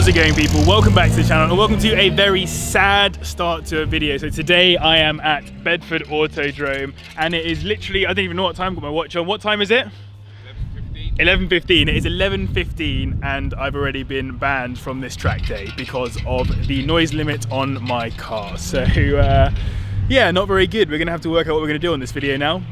How's it going, people? Welcome back to the channel and welcome to a very sad start to a video. So today I am at Bedford Autodrome and it is literally, I don't even know what time, I've got my watch on. What time is it? 11:15. It is 11:15 and I've already been banned from this track day because of the noise limit on my car. So yeah, not very good. We're gonna have to work out what we're gonna do on this video now.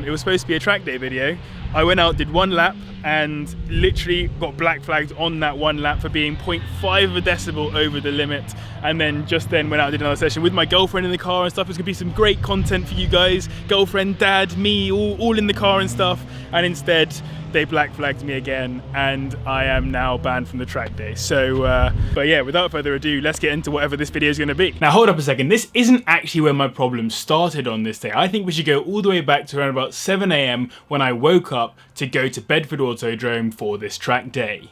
It was supposed to be a track day video. I went out, did one lap and literally got black flagged on that one lap for being 0.5 of a decibel over the limit, and then just then went out and did another session with my girlfriend in the car and stuff. It's gonna be some great content for you guys. Girlfriend, dad, me, all in the car and stuff, and instead they black flagged me again and I am now banned from the track day. So, but yeah, without further ado, let's get into whatever this video is gonna be. Now hold up a second, this isn't actually where my problem started on this day. I think we should go all the way back to around about 7 AM when I woke up to go to Bedford Autodrome for this track day.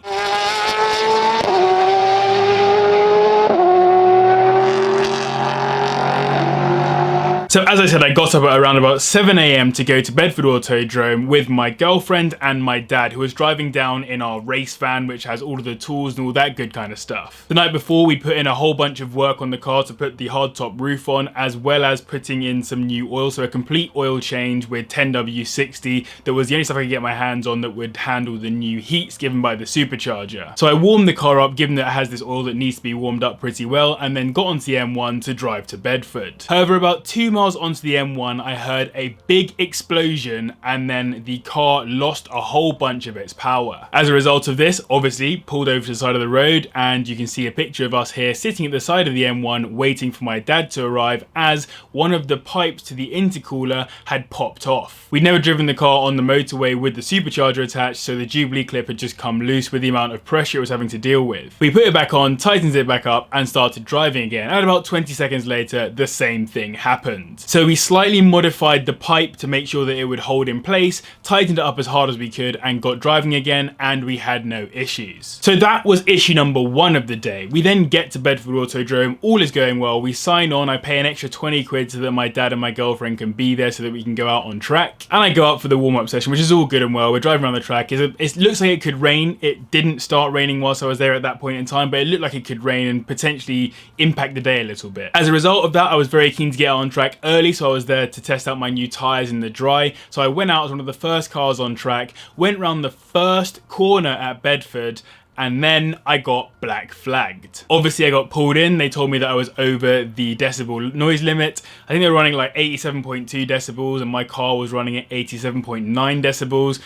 So as I said, I got up at around about 7 AM to go to Bedford Autodrome with my girlfriend and my dad, who was driving down in our race van, which has all of the tools and all that good kind of stuff. The night before, we put in a whole bunch of work on the car to put the hardtop roof on, as well as putting in some new oil, so a complete oil change with 10W60. That was the only stuff I could get my hands on that would handle the new heats given by the supercharger. So I warmed the car up, given that it has this oil that needs to be warmed up pretty well, and then got onto the M1 to drive to Bedford. However, about 2 miles onto the M1, I heard a big explosion and then the car lost a whole bunch of its power. As a result of this, obviously pulled over to the side of the road, and you can see a picture of us here sitting at the side of the M1 waiting for my dad to arrive, as one of the pipes to the intercooler had popped off. We'd never driven the car on the motorway with the supercharger attached, so the Jubilee clip had just come loose with the amount of pressure it was having to deal with. We put it back on, tightened it back up and started driving again, and about 20 seconds later the same thing happened. So we slightly modified the pipe to make sure that it would hold in place, tightened it up as hard as we could and got driving again, and we had no issues. So that was issue number 1 of the day. We then get to Bedford Autodrome, all is going well, we sign on, I pay an extra 20 quid so that my dad and my girlfriend can be there so that we can go out on track, and I go out for the warm-up session, which is all good and well. We're driving around the track, it looks like it could rain. It didn't start raining whilst I was there at that point in time, but it looked like it could rain and potentially impact the day a little bit. As a result of that, I was very keen to get out on track early, so I was there to test out my new tyres in the dry. So I went out as one of the first cars on track, went round the first corner at Bedford, and then I got black flagged. Obviously I got pulled in, they told me that I was over the decibel noise limit. I think they were running like 87.2 decibels and my car was running at 87.9 decibels.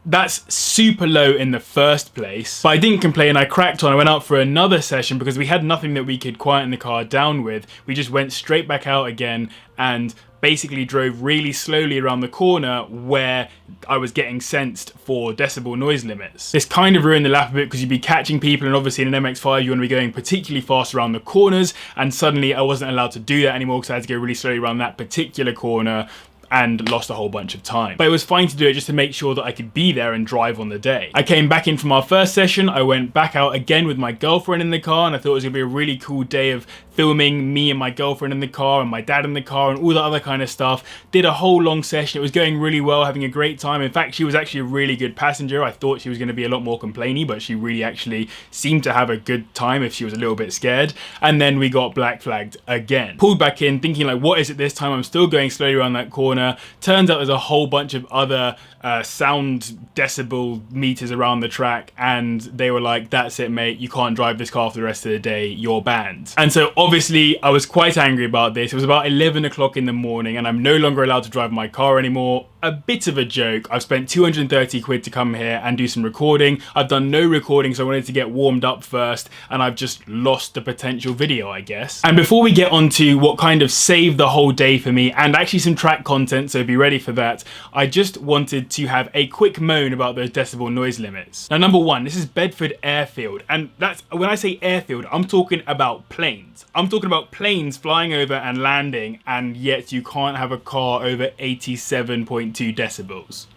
That's super low in the first place, but I didn't complain. I cracked on. I went out for another session because we had nothing that we could quieten the car down with. We just went straight back out again and basically drove really slowly around the corner where I was getting sensed for decibel noise limits. This kind of ruined the lap a bit because you'd be catching people, and obviously in an MX-5 you want to be going particularly fast around the corners, and suddenly I wasn't allowed to do that anymore because I had to go really slowly around that particular corner and lost a whole bunch of time. But it was fine to do it just to make sure that I could be there and drive on the day. I came back in from our first session, I went back out again with my girlfriend in the car, and I thought it was gonna be a really cool day of filming me and my girlfriend in the car and my dad in the car and all that other kind of stuff. Did a whole long session, it was going really well, having a great time. In fact, she was actually a really good passenger. I thought she was gonna be a lot more complainy, but she really actually seemed to have a good time if she was a little bit scared. And then we got black flagged again. Pulled back in thinking like, what is it this time? I'm still going slowly around that corner. Turns out there's a whole bunch of other sound decibel meters around the track, and they were like, that's it mate, you can't drive this car for the rest of the day, you're banned. And so obviously I was quite angry about this. It was about 11 o'clock in the morning and I'm no longer allowed to drive my car anymore. A bit of a joke. I've spent 230 quid to come here and do some recording. I've done no recording, so I wanted to get warmed up first, and I've just lost the potential video, I guess. And before we get on to what kind of saved the whole day for me, and actually some track content, so be ready for that, I just wanted to have a quick moan about those decibel noise limits. Now, number 1, this is Bedford Airfield, and that's, when I say airfield, I'm talking about planes. I'm talking about planes flying over and landing, and yet you can't have a car over 87.2 decibels.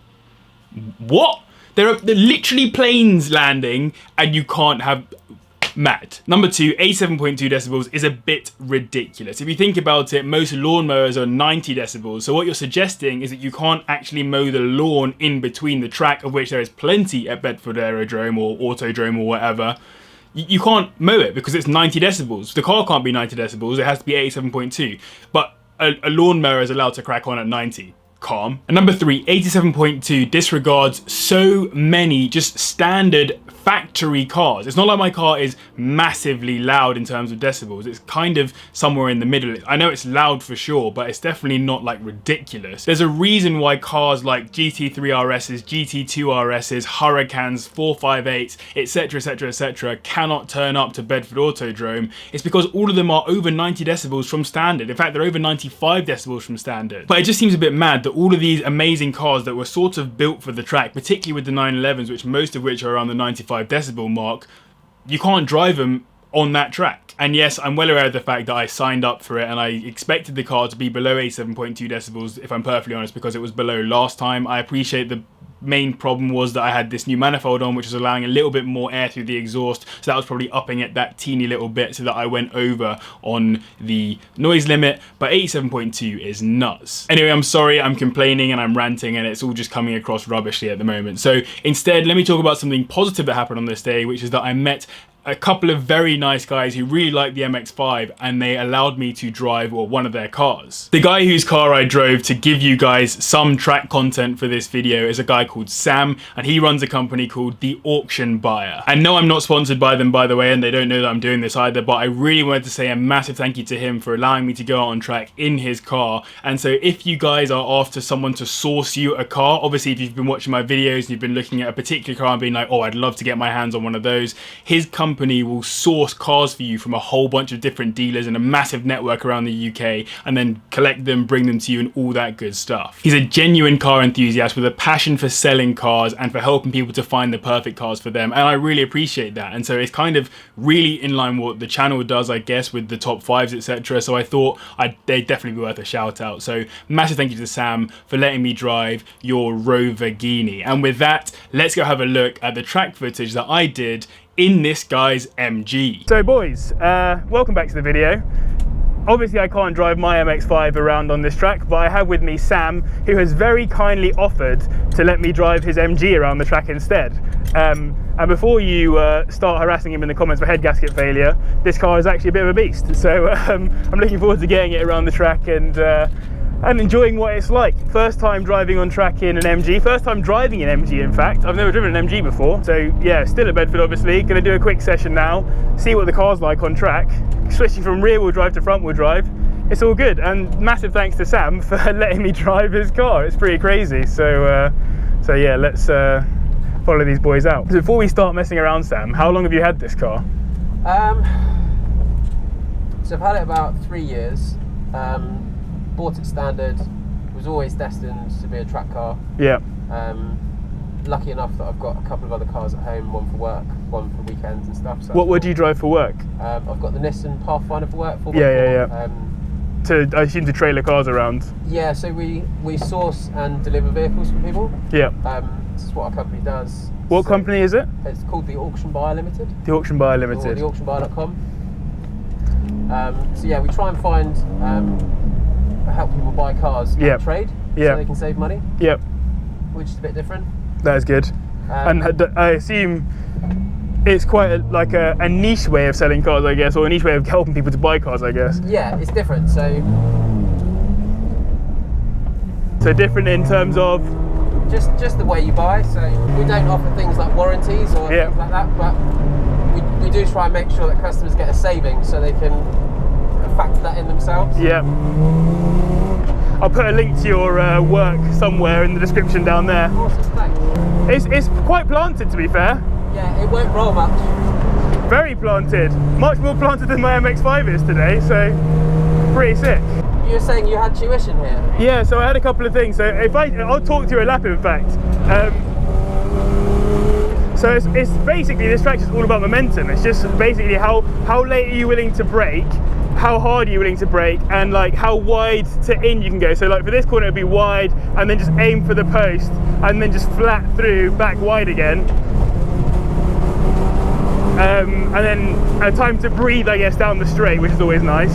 What? There are literally planes landing and you can't have... Mad. Number 2, 87.2 decibels is a bit ridiculous. If you think about it, most lawnmowers are 90 decibels. So what you're suggesting is that you can't actually mow the lawn in between the track, of which there is plenty at Bedford Aerodrome or Autodrome or whatever. you can't mow it because it's 90 decibels. The car can't be 90 decibels, it has to be 87.2. But a lawnmower is allowed to crack on at 90. Calm. And number 3, 87.2 disregards so many just standard factory cars. It's not like my car is massively loud in terms of decibels. It's kind of somewhere in the middle. I know it's loud for sure, but it's definitely not like ridiculous. There's a reason why cars like GT3 RSs, GT2 RSs, Hurricanes, 458s, etc, etc, etc cannot turn up to Bedford Autodrome. It's because all of them are over 90 decibels from standard. In fact, they're over 95 decibels from standard. But it just seems a bit mad that all of these amazing cars that were sort of built for the track, particularly with the 911s, which most of which are around the 95 decibel mark, you can't drive them on that track. And yes, I'm well aware of the fact that I signed up for it and I expected the car to be below 87.2 decibels, if I'm perfectly honest, because it was below last time. I appreciate the main problem was that I had this new manifold on, which was allowing a little bit more air through the exhaust, so that was probably upping it that teeny little bit so that I went over on the noise limit, but 87.2 is nuts. Anyway, I'm sorry, I'm complaining and I'm ranting and it's all just coming across rubbishly at the moment. So instead, let me talk about something positive that happened on this day, which is that I met a couple of very nice guys who really liked the MX-5 and they allowed me to drive one of their cars. The guy whose car I drove to give you guys some track content for this video is a guy called Sam, and he runs a company called The Auction Buyer. And no, I'm not sponsored by them, by the way, and they don't know that I'm doing this either, but I really wanted to say a massive thank you to him for allowing me to go out on track in his car. And so if you guys are after someone to source you a car, obviously if you've been watching my videos and you've been looking at a particular car and being like, oh, I'd love to get my hands on one of those, his company will source cars for you from a whole bunch of different dealers and a massive network around the UK, and then collect them, bring them to you and all that good stuff. He's a genuine car enthusiast with a passion for selling cars and for helping people to find the perfect cars for them, and I really appreciate that. And so it's kind of really in line with what the channel does, I guess, with the top 5s, etc. So I thought they'd definitely be worth a shout out. So massive thank you to Sam for letting me drive your Roverghini. And with that, let's go have a look at the track footage that I did in this guy's MG. So boys, welcome back to the video. Obviously I can't drive my MX-5 around on this track, but I have with me Sam, who has very kindly offered to let me drive his MG around the track instead. And before you start harassing him in the comments for head gasket failure, this car is actually a bit of a beast. So I'm looking forward to getting it around the track and enjoying what it's like. First time driving on track in an MG, first time driving an MG in fact. I've never driven an MG before, so yeah, still at Bedford obviously. Gonna do a quick session now, see what the car's like on track, switching from rear wheel drive to front wheel drive. It's all good, and massive thanks to Sam for letting me drive his car. It's pretty crazy, so yeah, let's follow these boys out. So before we start messing around, Sam, how long have you had this car? So I've had it about 3 years. Bought it standard, was always destined to be a track car. Yeah. Lucky enough that I've got a couple of other cars at home, one for work, one for weekends and stuff. So What do you drive for work? I've got the Nissan Pathfinder for work. Yeah. I assume to trailer cars around. Yeah, so we source and deliver vehicles for people. Yeah. This is what our company does. What company is it? It's called The Auction Buyer Limited. The Auction Buyer Limited. Or theauctionbuyer.com. So yeah, we try and find help people buy cars on trade, so they can save money. Yep. Which is a bit different. That is good. And I assume it's quite a niche way of selling cars, I guess, or a niche way of helping people to buy cars, I guess. Yeah, it's different. So different in terms of just the way you buy. So we don't offer things like warranties or things like that, but we do try and make sure that customers get a saving so they can factor that in themselves. Yeah. I'll put a link to your work somewhere in the description down there. Awesome, thanks. It's quite planted, to be fair. Yeah, it won't roll much. Very planted. Much more planted than my MX-5 is today, so pretty sick. You were saying you had tuition here? Yeah, so I had a couple of things. So I'll talk through a lap in fact. So it's basically, this track is all about momentum. It's just basically how late are you willing to brake, how hard are you willing to brake, and like how wide to in you can go. So like for this corner it'd be wide and then just aim for the post and then just flat through, back wide again. And then a time to breathe, I guess, down the straight, which is always nice.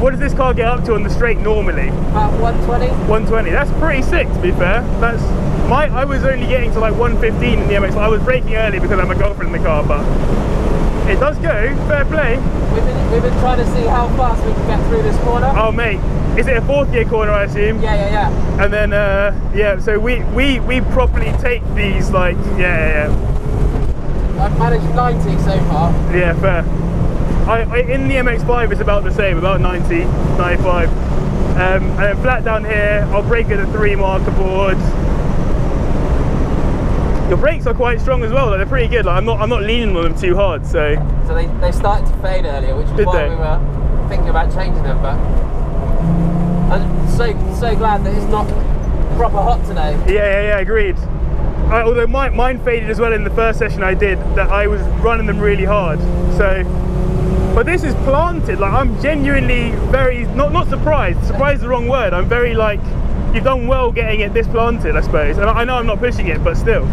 What does this car get up to on the straight normally? About 120. 120, that's pretty sick to be fair. I was only getting to like 115 in the MX. I was braking early because I have my girlfriend in the car, but It does go, fair play. We've been trying to see how fast we can get through this corner. Oh mate, is it a 4th gear corner I assume? Yeah. And then yeah, so we properly take these like, yeah. I've managed 90 so far. Yeah, fair. In the MX-5 it's about the same, about 90, 95. And then flat down here, I'll brake at the 3 marker board. Your brakes are quite strong as well, like, they're pretty good. Like, I'm not leaning on them too hard, so they started to fade earlier, which is why we were thinking about changing them. But I'm so glad that it's not proper hot today. Yeah, agreed. Although mine faded as well in the first session I did, that I was running them really hard. So, but this is planted. Like, I'm genuinely very not surprised. Surprised is the wrong word. I'm very like, you've done well getting it this planted, I suppose. And I know I'm not pushing it, but still.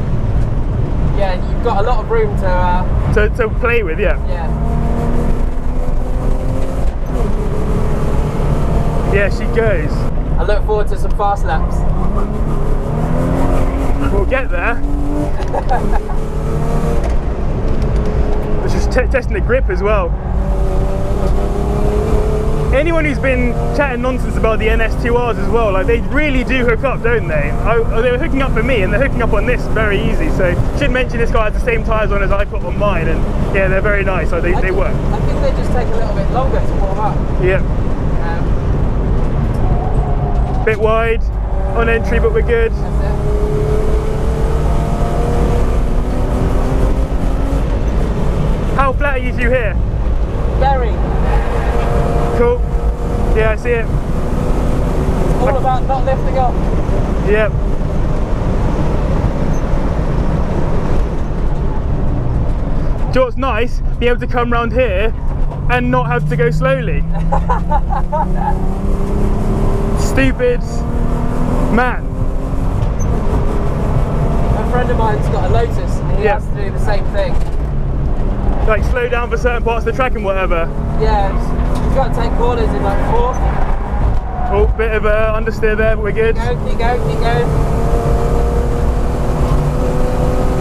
Yeah, you've got a lot of room to play with. Yeah. Yeah, she goes. I look forward to some fast laps. We'll get there. It's just testing the grip as well. Anyone who's been chatting nonsense about the NS2Rs as well, like, they really do hook up, don't they? They were hooking up for me, and they're hooking up on this very easy. So should mention this guy has the same tyres on as I put on mine, and yeah, they're very nice. So they work. I think they just take a little bit longer to warm up. Yeah. Bit wide on entry, but we're good. That's it. How flat are you two here? Very. Cool. Yeah, I see it. It's all about not lifting off. Yep. Do you know what's nice? Being able to come round here and not have to go slowly. Stupid man. A friend of mine's got a Lotus and he has to do the same thing. Like slow down for certain parts of the track and whatever. Yeah, he's got to take corners in like 4. Oh, bit of understeer there, but we're good. Keep going.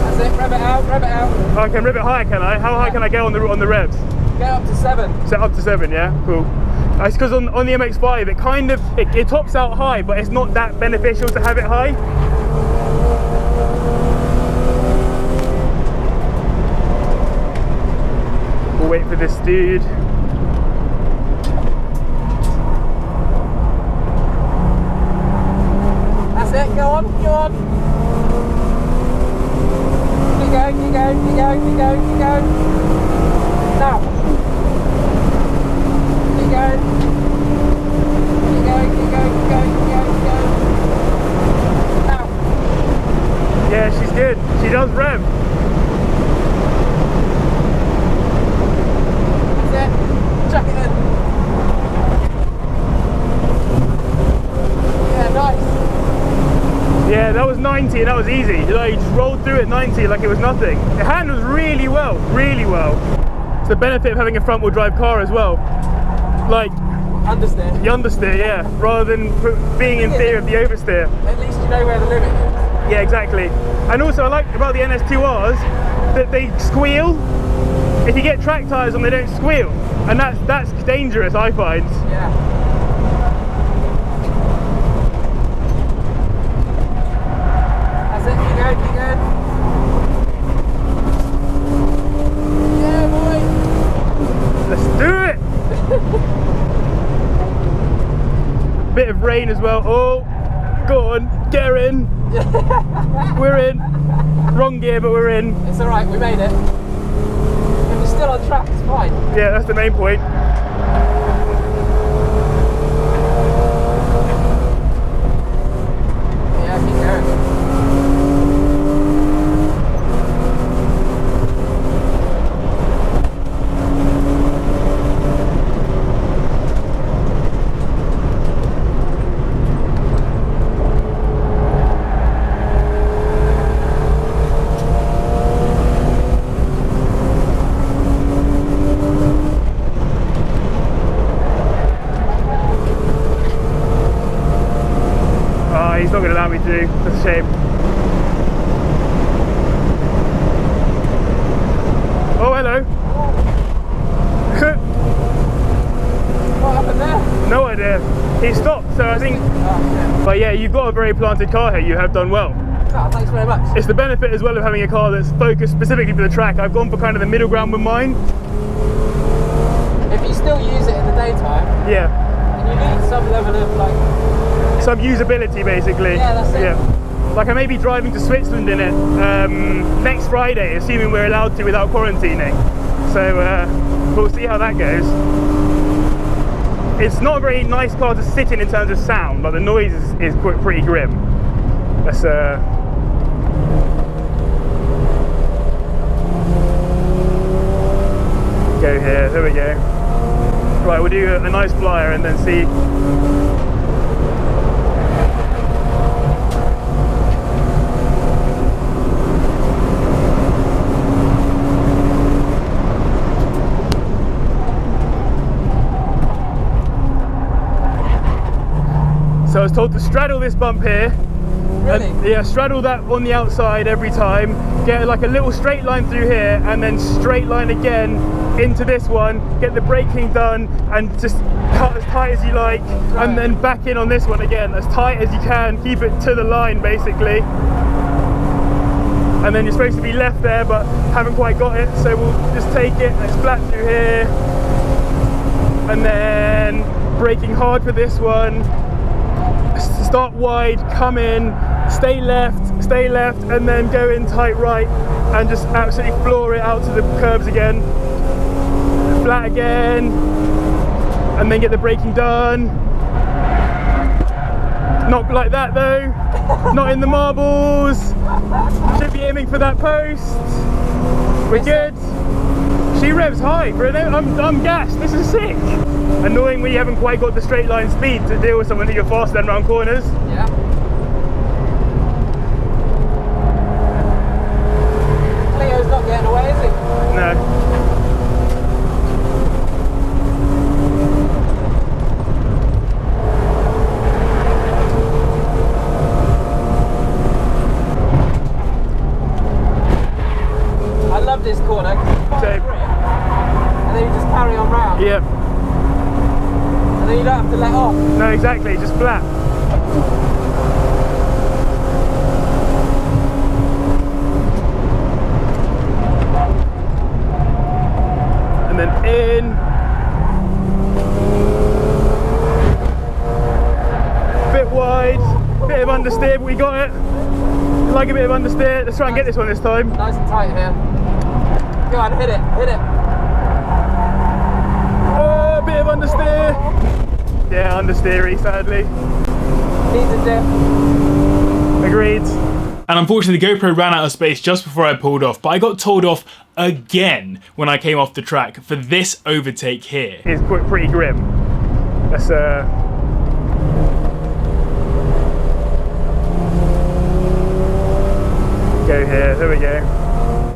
That's it, rev it out. Oh, I can rev it higher, can I? How high can I go on the revs? Get up to 7. Set up to 7, yeah? Cool. It's because on the MX-5 it kind of, it tops out high, but it's not that beneficial to have it high. We'll wait for this dude. That's it, go on. Keep going. Now. Keep going. Now. Yeah, she's good. She does rev. That's it. Chuck it in. Yeah, nice. Yeah, that was 90 and that was easy. Like, you just rolled through at 90 like it was nothing. It handles really well. It's the benefit of having a front wheel drive car as well. Like, Understeer. you understeer, yeah, rather than being in fear of the oversteer. At least you know where the limit is. Yeah, exactly. And also I like about the NS2Rs that they squeal. If you get track tyres on, they don't squeal. And that's dangerous, I find. Yeah. That's it, keep going. Yeah, boy. Let's do it! Bit of rain as well. Oh, go on, get her in. We're in. Wrong gear, but we're in. It's alright, we made it. If we're still on track, it's fine. Yeah, that's the main point. Yeah, keep going. He's not going to allow me to. That's a shame. Oh, hello. No idea. He stopped, so I think... But yeah, you've got a very planted car here. You have done well. Oh, thanks very much. It's the benefit as well of having a car that's focused specifically for the track. I've gone for kind of the middle ground with mine. If you still use it in the daytime, yeah, then you need some level of like... some usability basically. Yeah, that's it. Yeah. Like I may be driving to Switzerland in it next Friday, assuming we're allowed to without quarantining. So we'll see how that goes. It's not a very nice car to sit in terms of sound, but the noise is pretty grim. Let's go here, there we go. Right, we'll do a nice flyer and then see. So I was told to straddle this bump here. Really? Yeah, straddle that on the outside every time, get like a little straight line through here and then straight line again into this one, get the braking done and just cut as tight as you like, right. And then back in on this one again, as tight as you can, keep it to the line basically. And then you're supposed to be left there but haven't quite got it, so we'll just take it, it's flat through here. And then braking hard for this one. Start wide, come in, stay left, and then go in tight right and just absolutely floor it out to the curbs again. Flat again, and then get the braking done. Not like that though, not in the marbles. Should be aiming for that post. We're good. She revs high, Bruno. I'm gassed. This is sick. Annoying when you haven't quite got the straight line speed to deal with someone who you're faster than around corners. Yeah. Cleo's not getting away, is he? No. I love this corner. And then you just carry on round. Yep. And then you don't have to let off. No, exactly, just flat. And then in. Bit wide, bit of understeer, but we got it. Like a bit of understeer. Let's try and get this one this time. Nice and tight here. Go on, hit it, hit it. Oh, a bit of understeer. Yeah, understeery, sadly. Needs a dip. Agreed. And unfortunately, the GoPro ran out of space just before I pulled off, but I got told off again when I came off the track for this overtake here. It's pretty grim. Let's go here, there we go.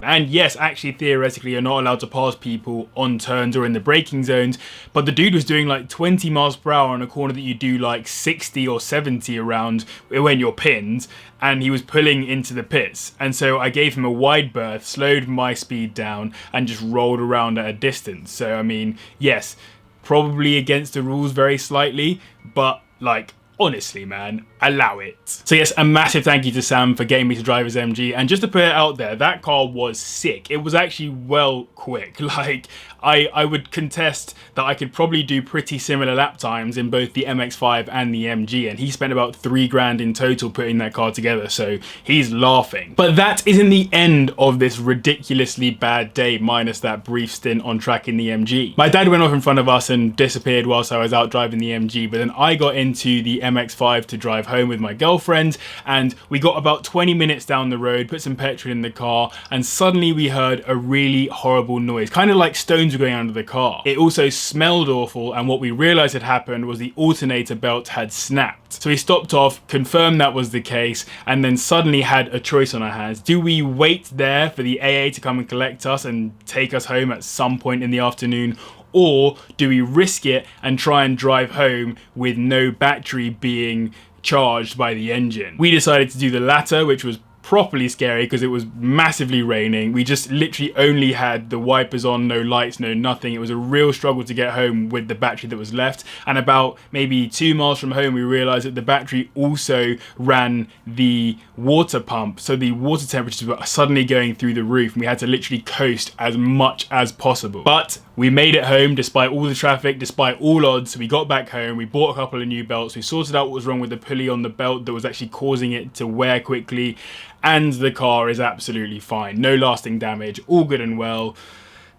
And yes, actually theoretically you're not allowed to pass people on turns or in the braking zones, but the dude was doing like 20 miles per hour on a corner that you do like 60 or 70 around when you're pinned, and he was pulling into the pits. And so I gave him a wide berth, slowed my speed down and just rolled around at a distance. So I mean, yes, probably against the rules very slightly, but like, honestly, man, allow it. So yes, a massive thank you to Sam for getting me to drive his MG. And just to put it out there, that car was sick. It was actually well quick. Like, I would contest that I could probably do pretty similar lap times in both the MX-5 and the MG. And he spent about $3 in total putting that car together. So he's laughing. But that isn't the end of this ridiculously bad day, minus that brief stint on track in the MG. My dad went off in front of us and disappeared whilst I was out driving the MG. But then I got into the MX-5 to drive home with my girlfriend, and we got about 20 minutes down the road, put some petrol in the car, and suddenly we heard a really horrible noise, kind of like stones were going under the car. It also smelled awful, and what we realized had happened was the alternator belt had snapped. So we stopped off, confirmed that was the case, and then suddenly had a choice on our hands. Do we wait there for the AA to come and collect us and take us home at some point in the afternoon, or do we risk it and try and drive home with no battery being charged by the engine? We decided to do the latter, which was properly scary because it was massively raining. We just literally only had the wipers on, no lights, no nothing. It was a real struggle to get home with the battery that was left. And about maybe 2 miles from home, we realized that the battery also ran the water pump. So the water temperatures were suddenly going through the roof and we had to literally coast as much as possible. But we made it home despite all the traffic, despite all odds. We got back home, we bought a couple of new belts, we sorted out what was wrong with the pulley on the belt that was actually causing it to wear quickly, and the car is absolutely fine. No lasting damage, all good and well.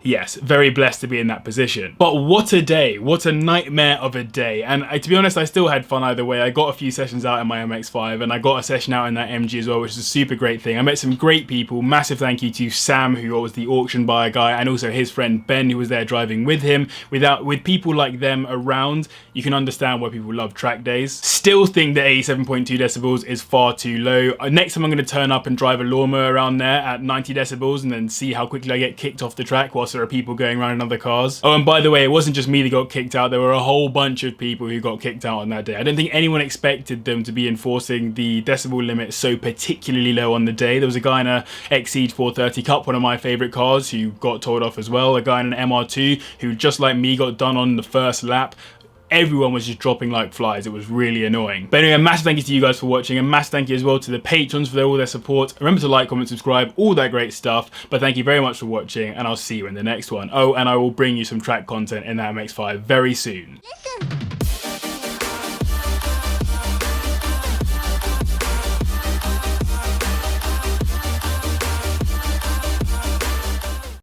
Yes, very blessed to be in that position. But what a day, what a nightmare of a day. And to be honest, I still had fun either way. I got a few sessions out in my MX-5 and I got a session out in that MG as well, which is a super great thing. I met some great people. Massive thank you to Sam, who was the auction buyer guy, and also his friend Ben, who was there driving with him. With people like them around, you can understand why people love track days. Still think that 87.2 decibels is far too low. Next time I'm going to turn up and drive a lawnmower around there at 90 decibels and then see how quickly I get kicked off the track whilst there are people going around in other cars. Oh, and by the way, it wasn't just me that got kicked out. There were a whole bunch of people who got kicked out on that day. I don't think anyone expected them to be enforcing the decibel limit so particularly low on the day. There was a guy in a Exceed 430 Cup, one of my favourite cars, who got told off as well. A guy in an MR2 who, just like me, got done on the first lap. Everyone was just dropping like flies. It was really annoying. But anyway, a massive thank you to you guys for watching. A massive thank you as well to the patrons for all their support. Remember to like, comment, subscribe, all that great stuff. But thank you very much for watching, and I'll see you in the next one. Oh, and I will bring you some track content in that MX-5 very soon. Listen.